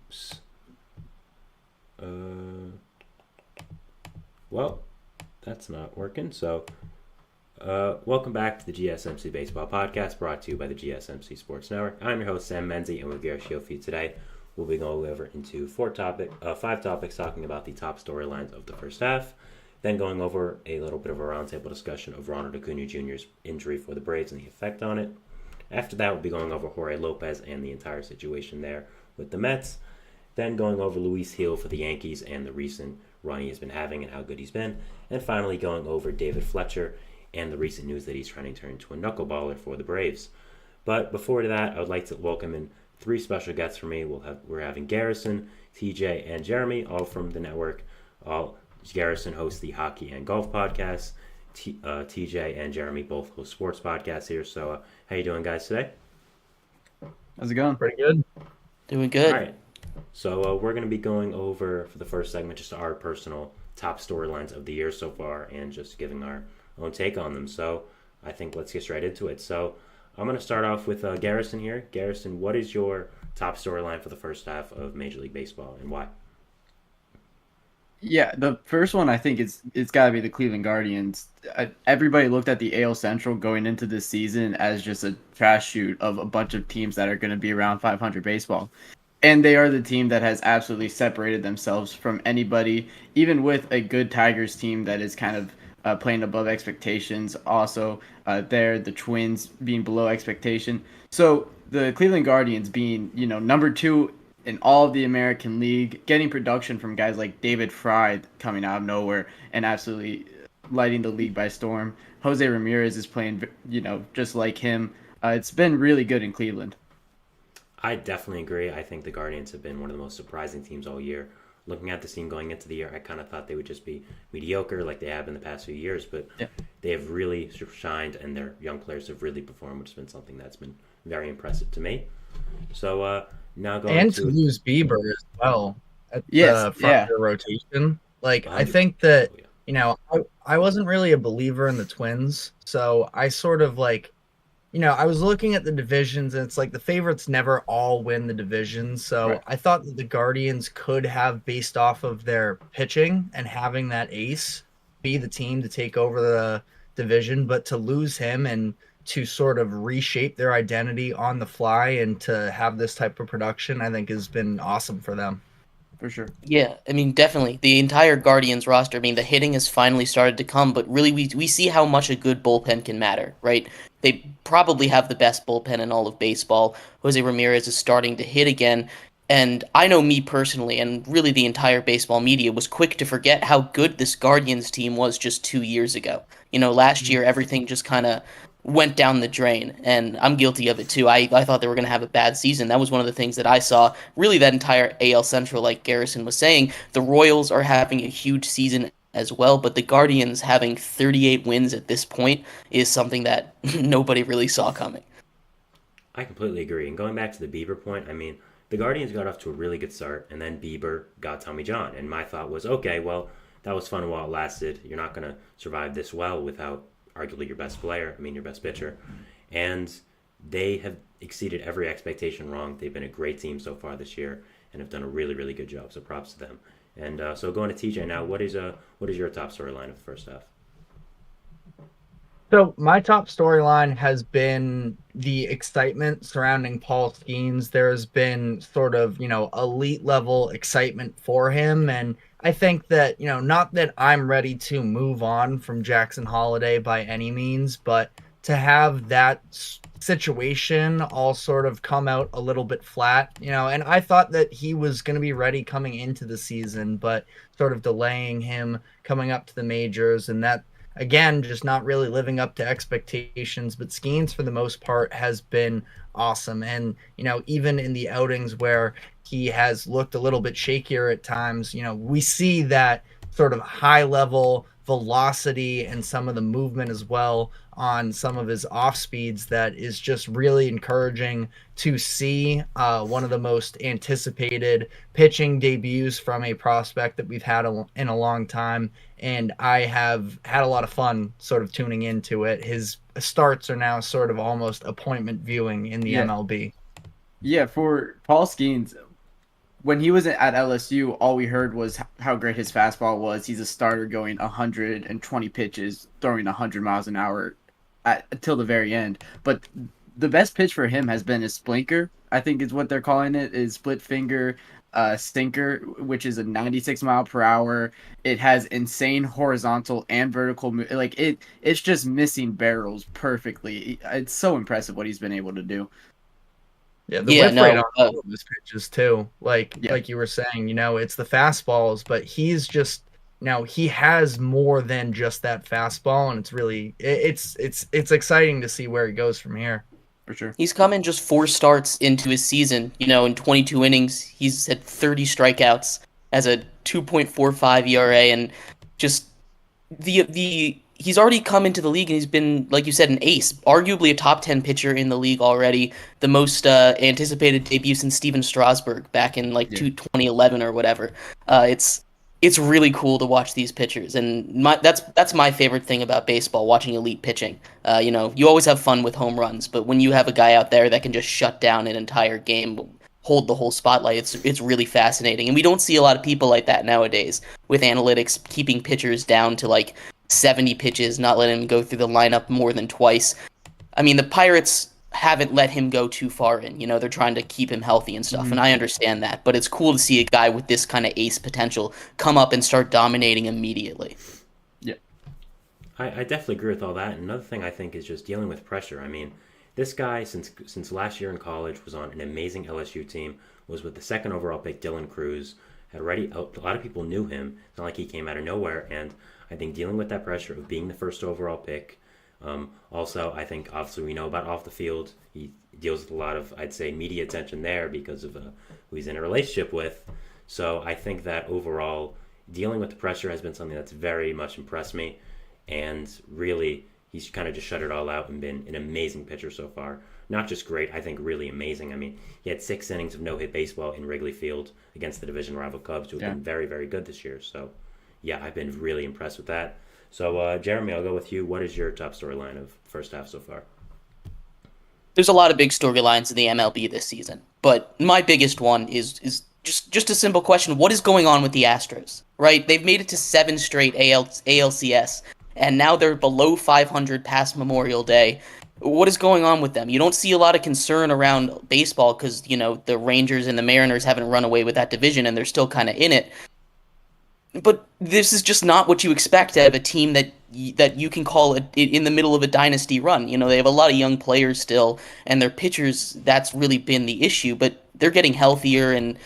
Oops. Well, that's not working. So, welcome back to the GSMC Baseball Podcast, brought to you by the GSMC Sports Network. I'm your host, Sam Menzie, and with your show for you today, we'll be going over into five topics, talking about the top storylines of the first half, then going over a little bit of a roundtable discussion of Ronald Acuna Jr.'s injury for the Braves and the effect on it. After that, we'll be going over Jorge Lopez and the entire situation there with the Mets, then going over Luis Gil for the Yankees and the recent run he has been having and how good he's been, and finally going over David Fletcher and the recent news that he's trying to turn into a knuckleballer for the Braves. But before that, I would like to welcome in three special guests for me. We're having Garrison, TJ, and Jeremy, all from the network. Garrison hosts the Hockey and Golf podcast. TJ and Jeremy both host sports podcasts here. So, how you doing, guys, today? How's it going? Pretty good. Doing good. All right. So we're going to be going over, for the first segment, just our personal top storylines of the year so far and just giving our own take on them. So I think let's get straight into it. So I'm going to start off with Garrison here. Garrison, what is your top storyline for the first half of Major League Baseball and why? Yeah, the first one I think it's got to be the Cleveland Guardians. Everybody looked at the AL Central going into this season as just a trash shoot of a bunch of teams that are going to be around 500 baseball. And they are the team that has absolutely separated themselves from anybody, even with a good Tigers team that is kind of playing above expectations. Also, the Twins being below expectation. So the Cleveland Guardians being, number two in all of the American League, getting production from guys like David Fry coming out of nowhere and absolutely lighting the league by storm. Jose Ramirez is playing, just like him. It's been really good in Cleveland. I definitely agree. I think the Guardians have been one of the most surprising teams all year. Looking at the team going into the year, I kind of thought they would just be mediocre like they have in the past few years, but they have really shined and their young players have really performed, which has been something that's been very impressive to me. So now going to lose Bieber as well at the front of the rotation. I think that, I wasn't really a believer in the Twins, so I sort of I was looking at the divisions, and it's like the favorites never all win the division. So right. I thought that the Guardians could have, based off of their pitching and having that ace, be the team to take over the division. But to lose him and to sort of reshape their identity on the fly and to have this type of production, I think has been awesome for them. For sure. Yeah, I mean, definitely. The entire Guardians roster, the hitting has finally started to come, but really we see how much a good bullpen can matter, right? They probably have the best bullpen in all of baseball. Jose Ramirez is starting to hit again, and I know me personally, and really the entire baseball media, was quick to forget how good this Guardians team was just 2 years ago. Last year everything just kind of went down the drain, and I'm guilty of it too. I thought they were going to have a bad season. That was one of the things that I saw. Really, that entire AL Central, like Garrison was saying, the Royals are having a huge season as well, but the Guardians having 38 wins at this point is something that nobody really saw coming. I completely agree. And going back to the Bieber point, the Guardians got off to a really good start, and then Bieber got Tommy John. And my thought was, okay, well, that was fun while it lasted. You're not going to survive this well without arguably your best player, your best pitcher. And they have exceeded every expectation wrong. They've been a great team so far this year and have done a really, really good job. So props to them. And so going to TJ now, what is your top storyline of the first half? So my top storyline has been the excitement surrounding Paul Skeens. There's been sort of, elite level excitement for him. And I think that, not that I'm ready to move on from Jackson Holiday by any means, but to have that situation all sort of come out a little bit flat, and I thought that he was going to be ready coming into the season, but sort of delaying him coming up to the majors, and that, again, just not really living up to expectations. But Skeens, for the most part, has been awesome. And, even in the outings where he has looked a little bit shakier at times, we see that sort of high level velocity and some of the movement as well on some of his off speeds that is just really encouraging to see. One of the most anticipated pitching debuts from a prospect that we've had in a long time. And I have had a lot of fun sort of tuning into it. His starts are now sort of almost appointment viewing in the MLB. Yeah, for Paul Skeens, when he was at LSU, all we heard was how great his fastball was. He's a starter going 120 pitches, throwing 100 miles an hour until the very end. But the best pitch for him has been his splinker, I think is what they're calling it, is split finger sinker, which is a 96 mile per hour. It has insane horizontal and vertical. Like it's just missing barrels perfectly. It's so impressive what he's been able to do. Yeah, the whip rate on all of his pitches too. Like you were saying, it's the fastballs, but he's just he has more than just that fastball, and it's really it's exciting to see where he goes from here. For sure. He's come in just 4 starts into his season. In 22 innings, he's had 30 strikeouts as a 2.45 ERA, and just he's already come into the league and he's been, like you said, an ace, arguably a top 10 pitcher in the league already. The most anticipated debut since Steven Strasburg back in 2011 or whatever. It's really cool to watch these pitchers, and that's my favorite thing about baseball, watching elite pitching. You always have fun with home runs, but when you have a guy out there that can just shut down an entire game, hold the whole spotlight, it's really fascinating. And we don't see a lot of people like that nowadays, with analytics keeping pitchers down to 70 pitches, not letting him go through the lineup more than twice. I mean, the Pirates haven't let him go too far in. They're trying to keep him healthy and stuff, and I understand that. But it's cool to see a guy with this kind of ace potential come up and start dominating immediately. Yeah. I definitely agree with all that. Another thing I think is just dealing with pressure. I mean, this guy, since last year in college, was on an amazing LSU team, was with the 2nd overall pick, Dylan Cruz. A lot of people knew him. It's not like he came out of nowhere, and I think dealing with that pressure of being the 1st overall pick. Also, I think obviously we know about off the field. He deals with a lot of, I'd say, media attention there because of who he's in a relationship with. So I think that overall, dealing with the pressure has been something that's very much impressed me. And really, he's kind of just shut it all out and been an amazing pitcher so far. Not just great, I think really amazing. I mean, he had 6 innings of no-hit baseball in Wrigley Field against the division rival Cubs, who have been very, very good this year. So, yeah, I've been really impressed with that. So, Jeremy, I'll go with you. What is your top storyline of first half so far? There's a lot of big storylines in the MLB this season, but my biggest one is just a simple question. What is going on with the Astros, right? They've made it to 7 straight ALCS, and now they're below 500 past Memorial Day. What is going on with them? You don't see a lot of concern around baseball because, the Rangers and the Mariners haven't run away with that division, and they're still kind of in it. But this is just not what you expect out of a team that you can call in the middle of a dynasty run. They have a lot of young players still, and their pitchers, that's really been the issue. But they're getting healthier, and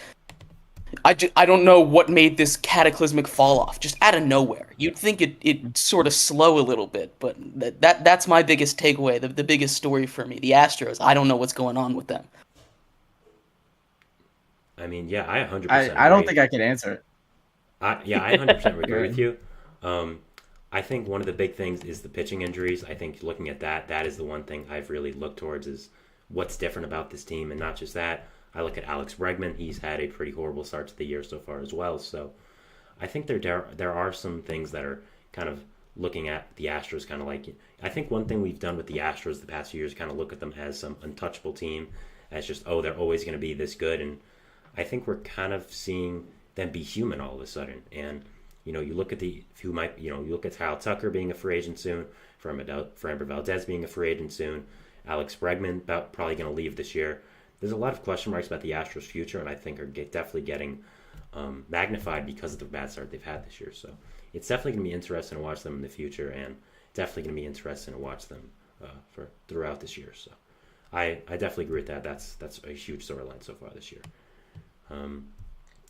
I don't know what made this cataclysmic fall off, just out of nowhere. You'd think it sort of slow a little bit, but that's my biggest takeaway, the biggest story for me. The Astros, I don't know what's going on with them. I mean, yeah, I 100% agree. I don't think I can answer it. I 100% agree with you. I think one of the big things is the pitching injuries. I think looking at that is the one thing I've really looked towards is what's different about this team. And not just that, I look at Alex Bregman. He's had a pretty horrible start to the year so far as well. So I think there are some things that are kind of looking at the Astros kind of like, I think one thing we've done with the Astros the past few years kind of look at them as some untouchable team, as just, they're always going to be this good. And I think we're kind of seeing them be human all of a sudden. And you look at you look at Kyle Tucker being a free agent soon, Framber Valdez being a free agent soon, Alex Bregman probably going to leave this year. There's a lot of question marks about the Astros' future, and I think are definitely getting magnified because of the bad start they've had this year. So it's definitely going to be interesting to watch them in the future, and definitely going to be interesting to watch them for throughout this year. So I definitely agree with that. That's a huge storyline so far this year.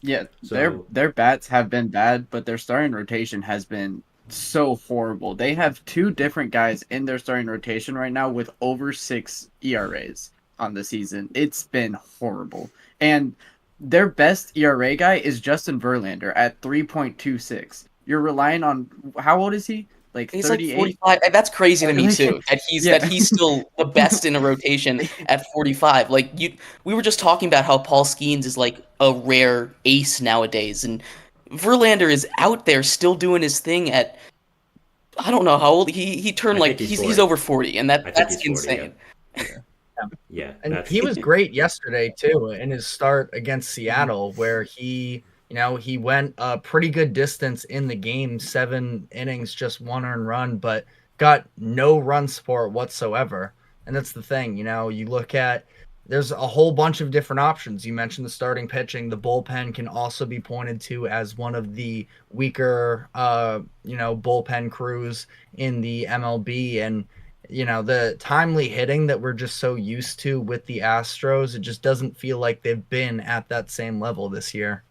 Yeah, so, their bats have been bad, but their starting rotation has been so horrible. They have 2 different guys in their starting rotation right now with over 6 ERAs on the season. It's been horrible. And their best ERA guy is Justin Verlander at 3.26. You're relying on, how old is he? He's 38? 45. That's crazy to me too. That he's still the best in a rotation at 45. We were just talking about how Paul Skeens is a rare ace nowadays, and Verlander is out there still doing his thing at, I don't know how old he turned. He's over 40, and that's insane. 40, yeah. Yeah, And he was great yesterday too in his start against Seattle, where he went a pretty good distance in the game, 7 innings, just 1 earned run, but got no run support whatsoever. And that's the thing, you look at, there's a whole bunch of different options. You mentioned the starting pitching. The bullpen can also be pointed to as one of the weaker, bullpen crews in the MLB. And, the timely hitting that we're just so used to with the Astros, it just doesn't feel like they've been at that same level this year.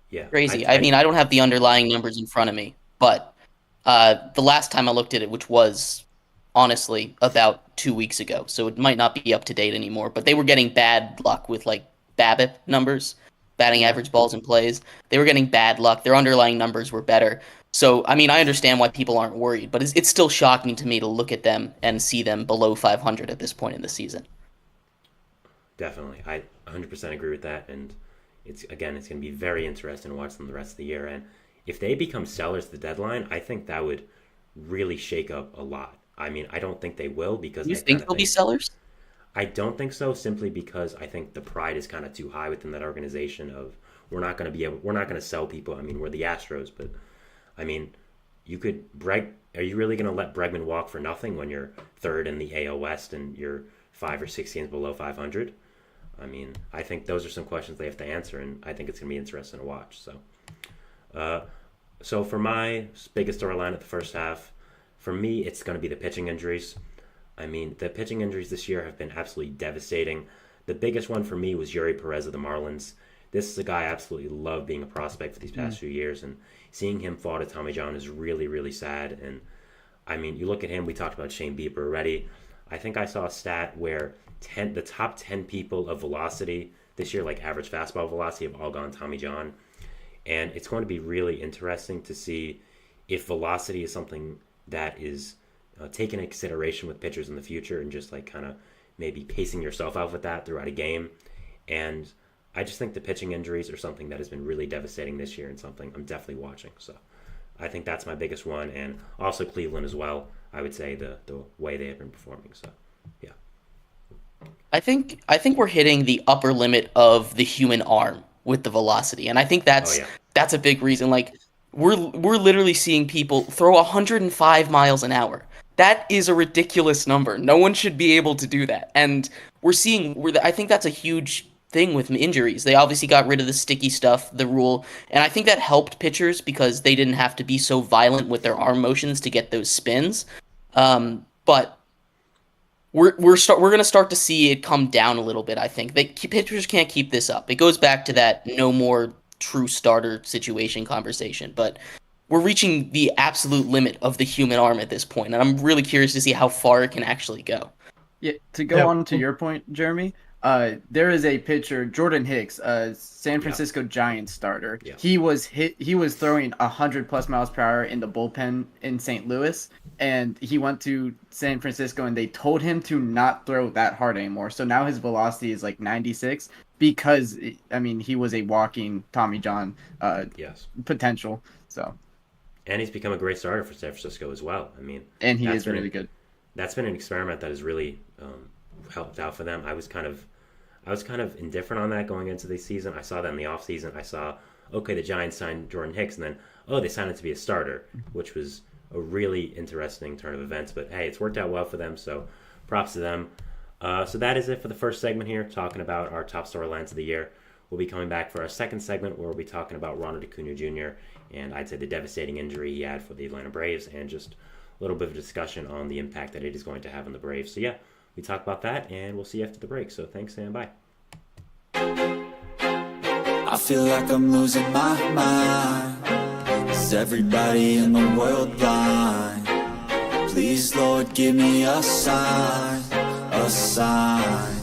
Yeah. Crazy. I mean, I don't have the underlying numbers in front of me, but the last time I looked at it, which was honestly about 2 weeks ago, so it might not be up to date anymore, but they were getting bad luck with like BABIP numbers, batting average balls in plays. They were getting bad luck. Their underlying numbers were better. So, I mean, I understand why people aren't worried, but it's still shocking to me to look at them and see them below 500 at this point in the season. Definitely. I 100% agree with that, and it's going to be very interesting to watch them the rest of the year. And if they become sellers at the deadline, I think that would really shake up a lot. I mean, I don't think they will because you think they'll be sellers? I don't think so, simply because I think the pride is kind of too high within that organization of we're not going to sell people. I mean, we're the Astros, but I mean, are you really going to let Bregman walk for nothing when you're third in the AL West and you're 5 or 6 games below 500? I mean, I think those are some questions they have to answer, and I think it's going to be interesting to watch. So for my biggest storyline at the first half, for me, it's going to be the pitching injuries. I mean, the pitching injuries this year have been absolutely devastating. The biggest one for me was Yuri Perez of the Marlins. This is a guy I absolutely love being a prospect for these past few years, and seeing him fall to Tommy John is really, really sad. And I mean, you look at him, we talked about Shane Bieber already. I think I saw a stat where the top 10 people of velocity this year, like average fastball velocity, have all gone Tommy John. And it's going to be really interesting to see if velocity is something that is taken into consideration with pitchers in the future, and just like kind of maybe pacing yourself out with that throughout a game. And I just think the pitching injuries are something that has been really devastating this year, and something I'm definitely watching. So I think that's my biggest one, and also Cleveland as well. I would say the way they have been performing. So yeah. I think we're hitting the upper limit of the human arm with the velocity, and I think that's a big reason. Like we're literally seeing people throw 105 miles an hour. That is a ridiculous number. No one should be able to do that, and I think that's a huge thing with injuries. They obviously got rid of the sticky stuff, the rule, and I think that helped pitchers because they didn't have to be so violent with their arm motions to get those spins. But we're going to start to see it come down a little bit. I think pitchers can't keep this up. It goes back to that no more true starter situation conversation, but we're reaching the absolute limit of the human arm at this point, and I'm really curious to see how far it can actually go. Yeah, to go on to your point, Jeremy, there is a pitcher, Jordan Hicks, San Francisco Giants starter. Yeah. He was throwing 100+ miles per hour in the bullpen in St. Louis, and he went to San Francisco and they told him to not throw that hard anymore. So now his velocity is like 96 because he was a walking Tommy John potential. So, and he's become a great starter for San Francisco as well. And he is really good. That's been an experiment that has really helped out for them. I was kind of indifferent on that going into the season. I saw that in the offseason. I saw, the Giants signed Jordan Hicks, and then, they signed him to be a starter, which was a really interesting turn of events. But, hey, it's worked out well for them, so props to them. So that is it for the first segment here, talking about our top storylines of the year. We'll be coming back for our second segment, where we'll be talking about Ronald Acuna Jr., and I'd say the devastating injury he had for the Atlanta Braves, and just a little bit of a discussion on the impact that it is going to have on the Braves. So, yeah. We talk about that, and we'll see you after the break. So thanks, and bye. I feel like I'm losing my mind. Is everybody in the world blind? Please, Lord, give me a sign, a sign.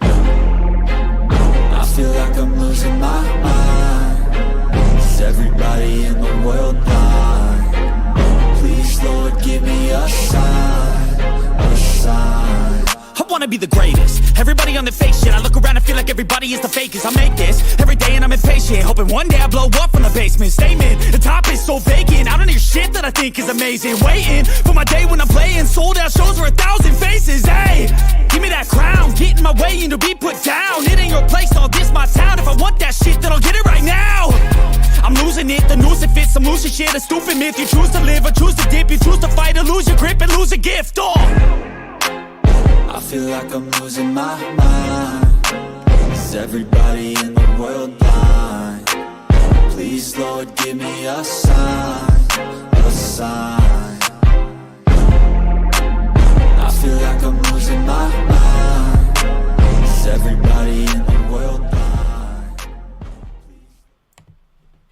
I feel like I'm losing my mind. Is everybody in the world blind? Please, Lord, give me a sign, a sign. I wanna be the greatest. Everybody on the fake shit. I look around and feel like everybody is the fakest. I make this every day and I'm impatient, hoping one day I blow up from the basement. Statement, the top is so vacant, I don't hear shit that I think is amazing. Waiting for my day when I'm playing sold out shows for 1,000 faces. Hey, give me that crown, get in my way and to be put down. It ain't your place, all this my town. If I want that shit, then I'll get it right now. I'm losing it, the noose it fits, I'm losing shit. A stupid myth, you choose to live or choose to dip. You choose to fight or lose your grip and lose a gift. Oh, I feel like I'm losing my mind. Is everybody in the world blind? Please, Lord, give me a sign, a sign. I feel like I'm losing my mind. Is everybody in the world blind?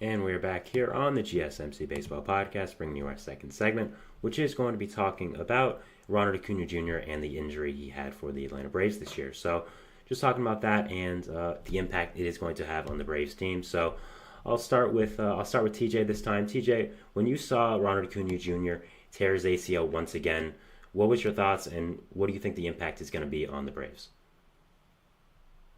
And we're back here on the GSMC Baseball Podcast, bringing you our second segment, which is going to be talking about Ronald Acuna Jr. and the injury he had for the Atlanta Braves this year. So just talking about that and the impact it is going to have on the Braves team. So I'll start with TJ this time. TJ, when you saw Ronald Acuna Jr. tear his ACL once again, what was your thoughts and what do you think the impact is going to be on the Braves?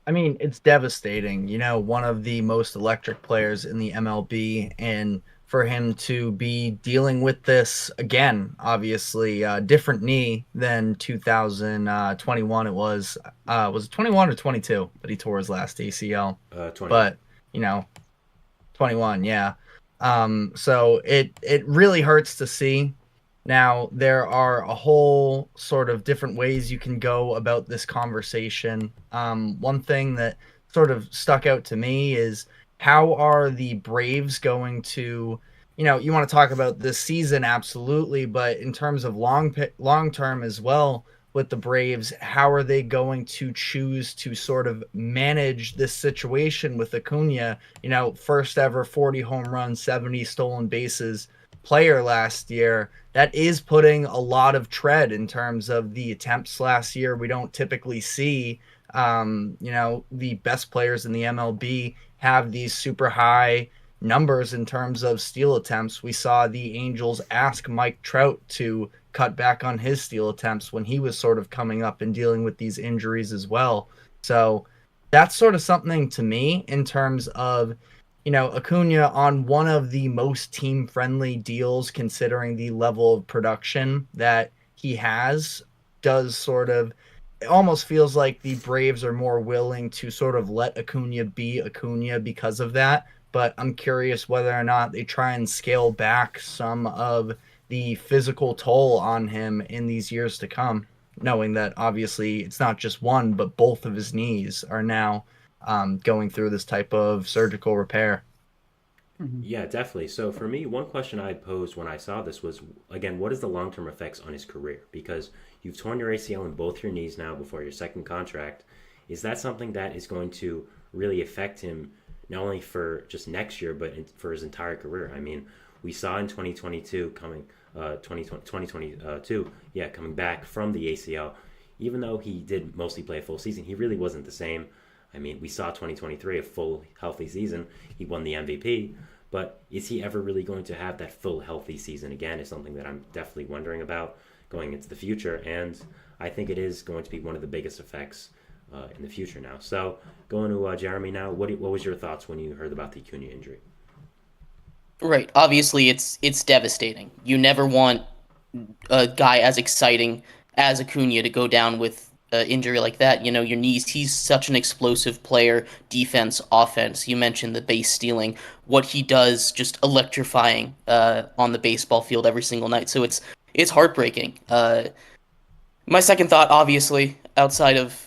I mean, it's devastating. You know, one of the most electric players in the MLB, and for him to be dealing with this again, obviously, different knee than 2021. It was it 21 or 22 that he tore his last ACL? 20. But, you know, 21, yeah. So it really hurts to see. Now, there are a whole sort of different ways you can go about this conversation. One thing that sort of stuck out to me is how are the Braves going to, you know, you want to talk about this season, absolutely, but in terms of long term as well with the Braves, how are they going to choose to sort of manage this situation with Acuna, you know, first ever 40 home runs, 70 stolen bases player last year? That is putting a lot of tread in terms of the attempts last year. We don't typically see, you know, the best players in the MLB have these super high numbers in terms of steal attempts. We saw the Angels ask Mike Trout to cut back on his steal attempts when he was sort of coming up and dealing with these injuries as well. So that's sort of something to me in terms of, you know, Acuna on one of the most team-friendly deals considering the level of production that he has, does sort of, it almost feels like the Braves are more willing to sort of let Acuna be Acuna because of that. But I'm curious whether or not they try and scale back some of the physical toll on him in these years to come, knowing that obviously it's not just one, but both of his knees are now going through this type of surgical repair. Yeah, definitely. So for me, one question I posed when I saw this was, again, what is the long-term effects on his career? Because you've torn your ACL in both your knees now before your second contract. Is that something that is going to really affect him not only for just next year, but for his entire career? I mean, we saw in 2022 coming back from the ACL, even though he did mostly play a full season, he really wasn't the same. I mean, we saw 2023, a full healthy season. He won the MVP, but is he ever really going to have that full healthy season again is something that I'm definitely wondering about going into the future. And I think it is going to be one of the biggest effects in the future now. So going to Jeremy now, what was your thoughts when you heard about the Acuna injury? Right. Obviously, it's devastating. You never want a guy as exciting as Acuna to go down with injury like that. You know, your knees, he's such an explosive player, defense, offense. You mentioned the base stealing. What he does, just electrifying on the baseball field every single night. So it's heartbreaking. My second thought, obviously, outside of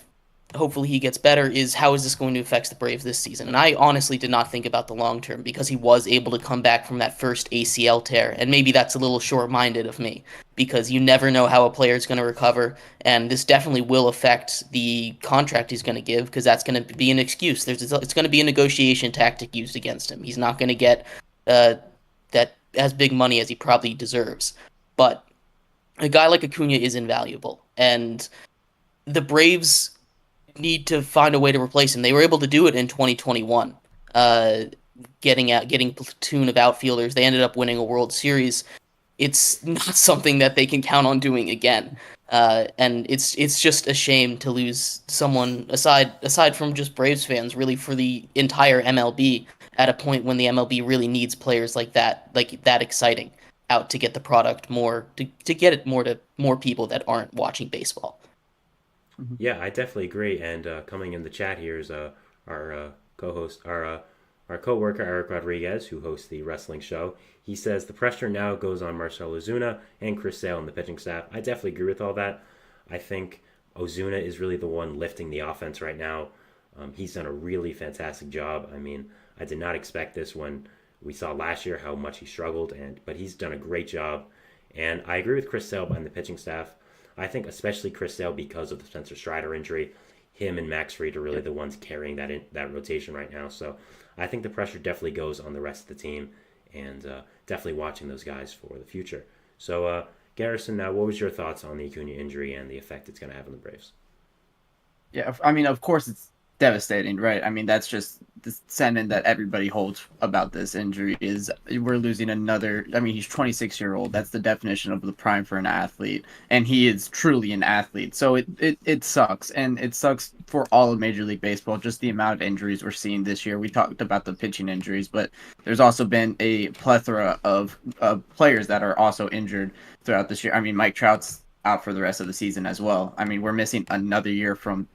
hopefully he gets better, is how is this going to affect the Braves this season? And I honestly did not think about the long term because he was able to come back from that first ACL tear. And maybe that's a little short-minded of me because you never know how a player is going to recover. And this definitely will affect the contract he's going to give because that's going to be an excuse. It's going to be a negotiation tactic used against him. He's not going to get that as big money as he probably deserves. But a guy like Acuna is invaluable. And the Braves need to find a way to replace him. They were able to do it in 2021, getting a platoon of outfielders. They ended up winning a World Series. it's not something that they can count on doing again. And it's just a shame to lose someone aside from just Braves fans, really for the entire MLB at a point when the MLB really needs players like that exciting out to get the product more to get it more to more people that aren't watching baseball. Yeah, I definitely agree. And coming in the chat here is our co-host, our co-worker Eric Rodriguez, who hosts the wrestling show. He says the pressure now goes on Marcell Ozuna and Chris Sale and the pitching staff. I definitely agree with all that. I think Ozuna is really the one lifting the offense right now. He's done a really fantastic job. I mean, I did not expect this when we saw last year how much he struggled, but he's done a great job. And I agree with Chris Sale and the pitching staff. I think especially Chris Sale because of the Spencer Strider injury. Him and Max Fried are really the ones carrying that rotation right now. So I think the pressure definitely goes on the rest of the team, and definitely watching those guys for the future. So Garrison, now what was your thoughts on the Acuna injury and the effect it's going to have on the Braves? Yeah, I mean, of course it's devastating, right? I mean, that's just the sentiment that everybody holds about this injury is we're losing another. I mean, he's 26-year-old. That's the definition of the prime for an athlete, and he is truly an athlete. So it sucks, and it sucks for all of Major League Baseball. Just the amount of injuries we're seeing this year. We talked about the pitching injuries, but there's also been a plethora of players that are also injured throughout this year. I mean, Mike Trout's out for the rest of the season as well. I mean, we're missing another year from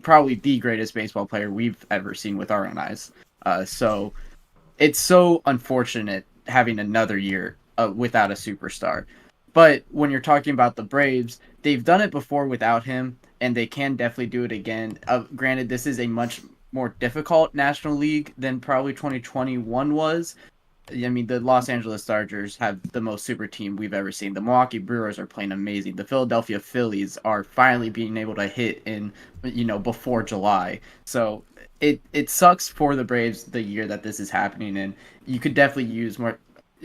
probably the greatest baseball player we've ever seen with our own eyes. So it's so unfortunate having another year without a superstar. But when you're talking about the Braves, they've done it before without him, and they can definitely do it again. Granted, this is a much more difficult National League than probably 2021 was. I mean, the Los Angeles Dodgers have the most super team we've ever seen. The Milwaukee Brewers are playing amazing. The Philadelphia Phillies are finally being able to hit in, before July. So it sucks for the Braves the year that this is happening, and you could definitely use more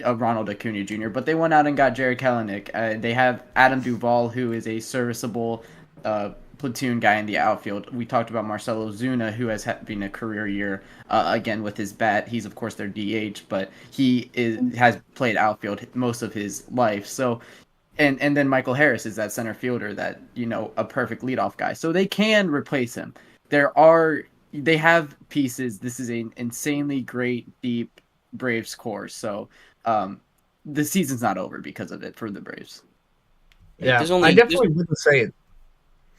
Ronald Acuna Jr., but they went out and got Jared Kelenic. They have Adam Duvall, who is a serviceable platoon guy in the outfield. We talked about Marcell Ozuna, who has been a career year again with his bat. He's of course their DH, but he has played outfield most of his life. So, and then Michael Harris is that center fielder that a perfect leadoff guy. So they can replace him. They have pieces. This is an insanely great deep Braves core. So the season's not over because of it for the Braves. Yeah, I definitely wouldn't say it.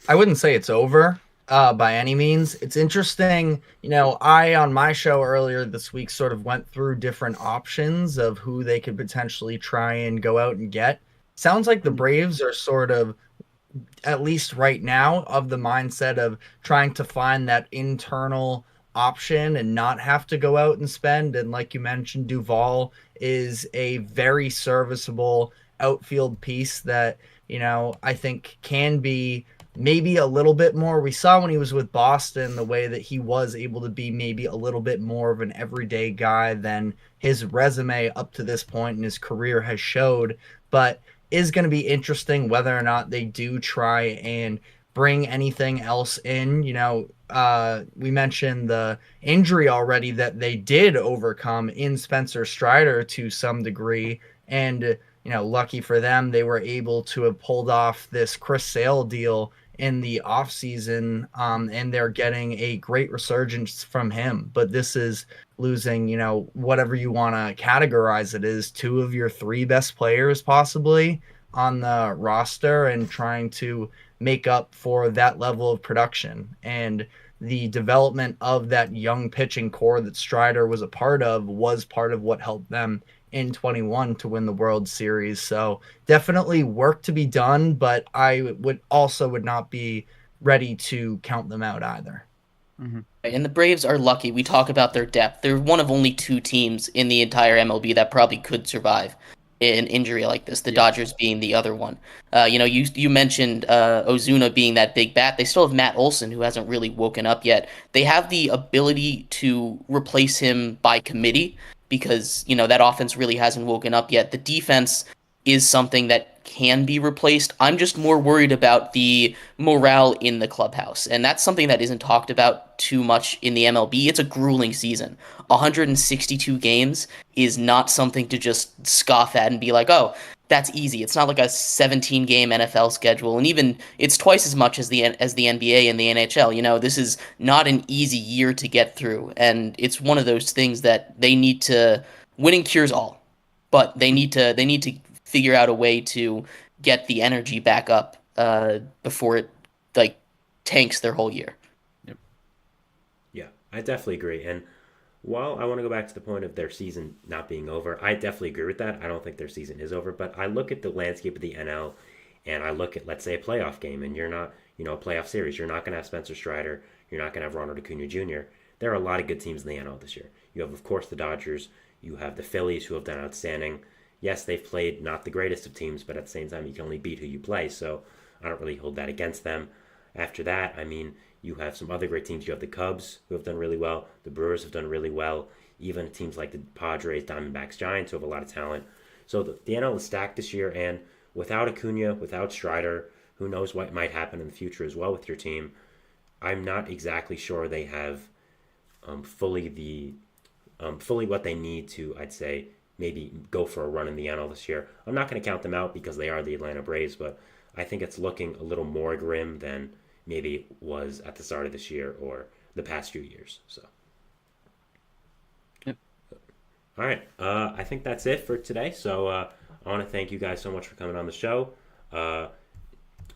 I wouldn't say it's over by any means. It's interesting. I, on my show earlier this week, sort of went through different options of who they could potentially try and go out and get. Sounds like the Braves are sort of, at least right now, of the mindset of trying to find that internal option and not have to go out and spend. And like you mentioned, Duvall is a very serviceable outfield piece that, I think can be maybe a little bit more. We saw when he was with Boston the way that he was able to be maybe a little bit more of an everyday guy than his resume up to this point in his career has showed. But is going to be interesting whether or not they do try and bring anything else in. We mentioned the injury already that they did overcome in Spencer Strider to some degree, and lucky for them, they were able to have pulled off this Chris Sale deal in the offseason, and they're getting a great resurgence from him. But this is losing, whatever you want to categorize it as, two of your three best players possibly on the roster, and trying to make up for that level of production. And the development of that young pitching core that Strider was a part of was part of what helped them in 21 to win the World Series. So definitely work to be done, but I would not be ready to count them out either. Mm-hmm. And the Braves are lucky. We talk about their depth. They're one of only two teams in the entire MLB that probably could survive an injury like this, the Dodgers being the other one. You mentioned Ozuna being that big bat. They still have Matt Olson, who hasn't really woken up yet. They have the ability to replace him by committee, because that offense really hasn't woken up yet. The defense is something that can be replaced. I'm just more worried about the morale in the clubhouse. And that's something that isn't talked about too much in the MLB. It's a grueling season. 162 games is not something to just scoff at and be like, oh, that's easy. It's not like a 17-game NFL schedule, and even it's twice as much as the NBA and the NHL. You know, this is not an easy year to get through, and it's one of those things that they need to. Winning cures all, but they need to figure out a way to get the energy back up before it like tanks their whole year. Yeah, I definitely agree. And while I want to go back to the point of their season not being over, I definitely agree with that. I don't think their season is over, but I look at the landscape of the NL and I look at, let's say, a playoff game, and you're not, a playoff series. You're not going to have Spencer Strider. You're not going to have Ronald Acuna Jr. There are a lot of good teams in the NL this year. You have, of course, the Dodgers. You have the Phillies, who have done outstanding. Yes, they've played not the greatest of teams, but at the same time, you can only beat who you play, so I don't really hold that against them. After that, I mean, you have some other great teams. You have the Cubs, who have done really well. The Brewers have done really well. Even teams like the Padres, Diamondbacks, Giants, who have a lot of talent. So the NL is stacked this year, and without Acuna, without Strider, who knows what might happen in the future as well with your team, I'm not exactly sure they have fully what they need to, I'd say, maybe go for a run in the NL this year. I'm not going to count them out because they are the Atlanta Braves, but I think it's looking a little more grim than maybe it was at the start of this year or the past few years. So, yep. All right. I think that's it for today. So I want to thank you guys so much for coming on the show.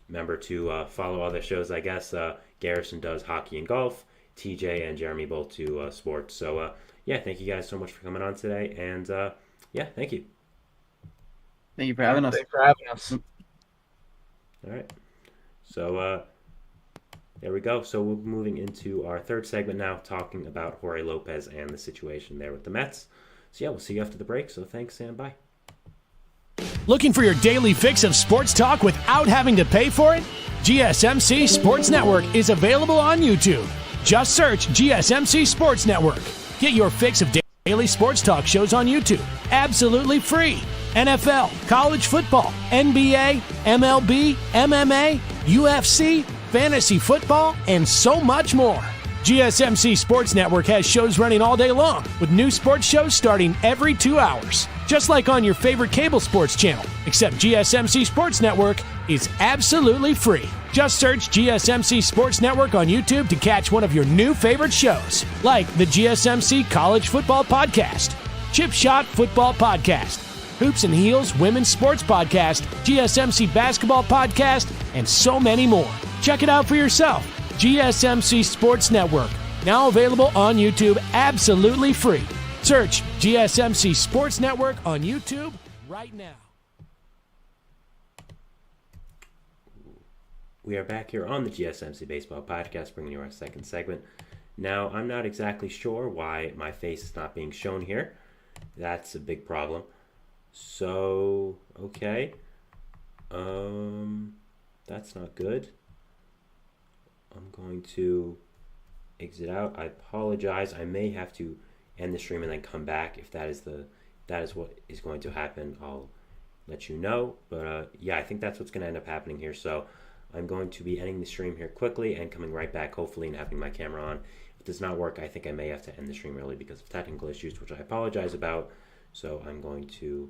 Remember to follow all their shows, I guess. Garrison does hockey and golf. TJ and Jeremy both do sports. So, yeah, thank you guys so much for coming on today. And, yeah, thank you. Thank you for having us. Thanks for having us. All right. So, there we go. So we're moving into our third segment now, talking about Jorge Lopez and the situation there with the Mets. So, yeah, we'll see you after the break. So thanks and bye. Looking for your daily fix of sports talk without having to pay for it? GSMC Sports Network is available on YouTube. Just search GSMC Sports Network. Get your fix of daily sports talk shows on YouTube, absolutely free. NFL, college football, NBA, MLB, MMA, UFC, fantasy football, and so much more. GSMC Sports Network has shows running all day long, with new sports shows starting every 2 hours. Just like on your favorite cable sports channel, except GSMC Sports Network is absolutely free. Just search GSMC Sports Network on YouTube to catch one of your new favorite shows, like the GSMC College Football Podcast, Chip Shot Football Podcast, Hoops and Heels Women's Sports Podcast, GSMC Basketball Podcast, and so many more. Check it out for yourself. GSMC Sports Network, now available on YouTube absolutely free. Search GSMC Sports Network on YouTube right now. We are back here on the GSMC Baseball Podcast, bringing you our second segment. Now, I'm not exactly sure why my face is not being shown here. That's a big problem. So, okay. That's not good. I'm going to exit out. I apologize. I may have to end the stream and then come back. If that is what is going to happen, I'll let you know. But yeah, I think that's what's going to end up happening here. So I'm going to be ending the stream here quickly and coming right back, hopefully, and having my camera on. If it does not work, I think I may have to end the stream early because of technical issues, which I apologize about. So I'm going to